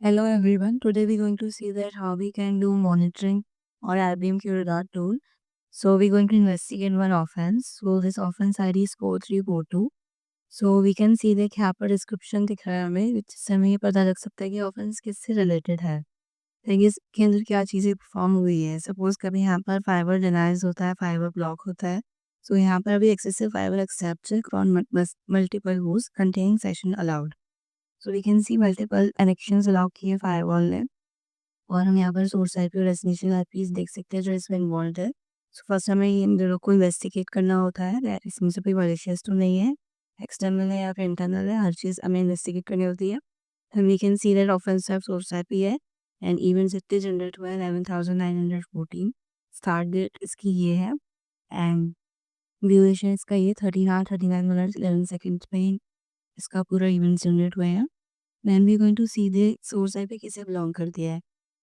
Hello everyone. Today we're going to see that how we can do monitoring or IBM QRadar tool. So we're going to investigate one offense. So this offense ID is 4342. So we can see that यहाँ पर description दिख रहा है हमें, जिससे हमें ये पता लग सकता है कि ऑफेंस किससे रिलेटेड है, देखिए इसके अंदर क्या चीज़ें परफॉर्म हुई है। सपोज कभी यहाँ पर फाइबर डिनाइज होता है, फाइबर ब्लॉक होता है। सो यहाँ पर अभी excessive fiber except from multiple host containing session allowed. So we can see multiple connections allow किए फायरवॉल ने, और हम यहाँ पर सोर्स आईपी और डेस्टिनेशन आईपीस देख सकते हैं जो इसमें इन्वॉल्व है। सो फर्स्ट हमें इन दोनों को इन्वेस्टिगेट करना होता है that इसमें से कोई मलिशियस तो नहीं है, एक्सटर्नल है या फिर इंटरनल है, हर चीज़ हमें इन्वेस्टिगेट करनी होती है। And we can see that offensive source IP है एंड इवेंट्स इतने जनरेट हुए हैं 11,914। स्टार्ट डेट इसकी ये है एंड ड्यूरेशन इसका ये 39 मिनट 11 सेकेंड में इसका पूरा इवेंट जनरेट हुए हैं। Then we going to see the source IP किसे बिलोंग करती है।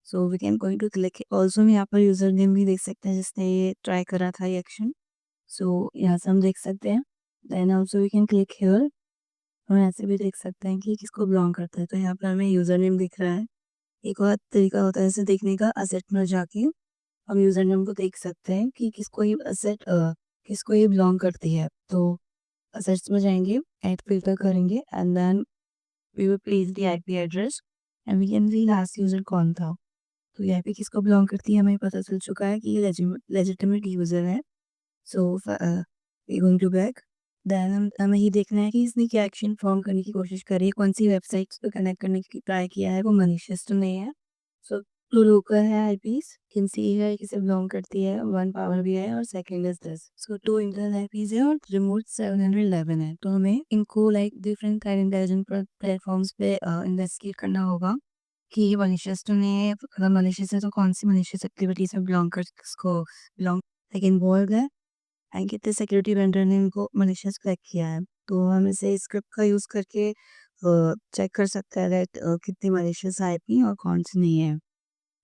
So we can going to click also, हम यहाँ पर यूजर नेम भी देख सकते हैं जिसने ये ट्राई करा था ये एक्शन। सो यहाँ से हम देख सकते हैं। Then also we can click here, हम ऐसे भी देख सकते हैं कि किसको बिलोंग करता है। तो यहाँ पर हमें यूजर नेम दिख रहा है। एक और तरीका होता है इसे देखने का, असेट में जाके हम यूजर नेम को देख सकते हैं कि किसको ये बिलोंग करती है। तो असेट्स में जाएंगे, ऐड फिल्टर करेंगे and then we will place the IP address and we can see last user कौन था। तो ये आईपी किसको बिलोंग करती है हमें पता चल चुका है कि ये लेजिटिमेट यूजर है। So we going to back. Then हमें ये देखना है कि इसने क्या एक्शन फॉर्म करने की कोशिश करी है, कौन सी वेबसाइट्स पे कनेक्ट करने की ट्राई किया है, वो मलिशियस तो नहीं है। सो टू लोकल है आईपीस, कैन सी है किसे बिलोंग करती है, वन पावर भी है और second is this. So two internal IPs है और रिमोट 711 है। तो हमें इनको like different kind intelligent platforms पे इन्वेस्टिगेट करना होगा कि ये मलिशियस तो नहीं है। अगर मलिशियस है तो कौन सी मलिशियस एक्टिविटीज में बिलोंग कर किसको बिलोंग लाइक इन्वॉल्व है एंड कितने सिक्योरिटी वेंडर ने इनको मलिशियस क्रैक किया है। तो हम इसे स्क्रिप्ट का यूज़ करके चेक कर सकते हैं दैट कितनी मलिशियस आईपी और कौन सी नहीं है।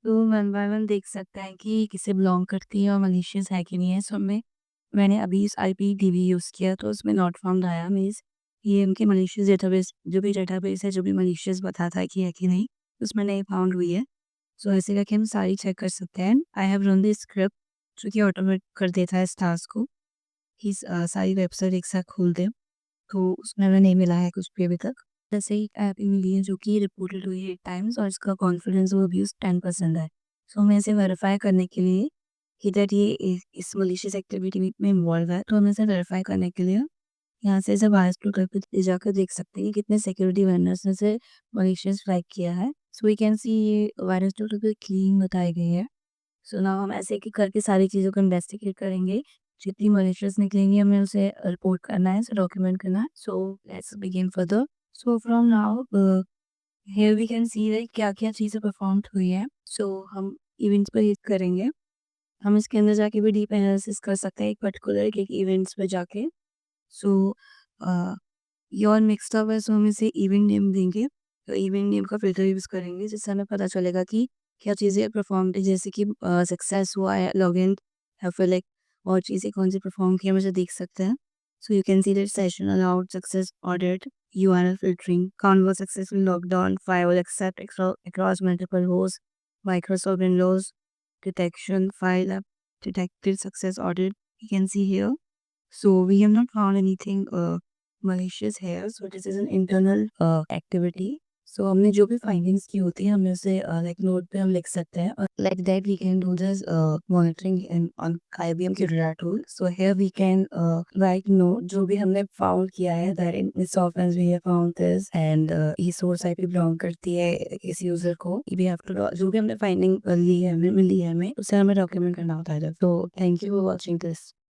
तो वन बाय वन देख सकते हैं कि किसे बिलोंग करती है और मलिशियस है कि नहीं है। सो मैंने अभी इस आईपी डीबी यूज़ किया तो उसमें नॉट फाउंड आया, मीन्स ये उनके मलिशियस डेटाबेस है जो भी मलिशियस बताता है कि है कि नहीं, उसमें नहीं फाउंड हुई है। सो ऐसे करके हम सारी चेक कर सकते हैं। I have run the script जो कि ऑटोमेट कर देता है इस टास्क को कि सारी वेबसाइट एक साथ खोल दे। तो उसमें हमें नहीं मिला है कुछ भी अभी तक। जैसे ही ऐप मिली है जो कि रिपोर्टेड हुई है 8 टाइम्स और इसका कॉन्फिडेंस वो अब्यूज़ 10% है। सो हमें इसे वेरीफाई करने के लिए कि दैट ये इस मलिशियस एक्टिविटी में इन्वॉल्व है, तो हमें इसे वेरीफाई करने के लिए यहाँ से इसे वायरस टूटर पे जाकर देख सकते हैं कि कितने सिक्योरिटी वेंडर्स ने इसे मलिशियस फ्लैग किया है। सो वी कैन सी ये वायरस टूटर पे क्लीन बताई गई है। सो नाउ हम ऐसे कि करके सारी चीज़ों को इन्वेस्टिगेट करेंगे। जितनी मॉनिटर्स निकलेंगी हमें उसे रिपोर्ट करना है, उसे डॉक्यूमेंट करना है। So let's begin further. So from now here we can see that क्या-क्या चीज़ें परफॉर्म हुई हैं। सो हम इवेंट्स पर हिट करेंगे। हम इसके अंदर जाके भी डीप एनालिसिस कर सकते हैं एक पर्टिकुलर एक इवेंट्स पे जाके। सो अ, योर मिक्स्ड अप है, सो हम इसे इवेंट नेम देंगे। तो इवेंट नेम का फ़िल्टर यूज़ करेंगे जिससे हमें पता चलेगा कि क्या चीज़ें परफॉर्म थी, जैसे कि सक्सेस हुआ है, लॉगिन या फिर लाइक और चीज़ें कौन सी परफॉर्म की हम इसे देख सकते हैं। So you can see that session allowed success audit, URL filtering, convert successful lockdown, file except across multiple host, Microsoft Windows detection file app detected success audit, you can see here. So we have not found anything malicious here, so this is an internal activity. So हमने जो भी findings की होती है हमें उसे like note पे हम लिख सकते हैं, और like that we can do this monitoring in on IBM Curator tool. So here we can write note जो भी हमने फाउंड किया है that in this offence we have found this and ये सोर्स आईपी बिलोंग करती है इस user को। वी हैव टू जो भी हमने फाइंडिंग ली है हमें मिली है हमें उसे हमें डॉक्यूमेंट करना होता है। तो thank you for watching this.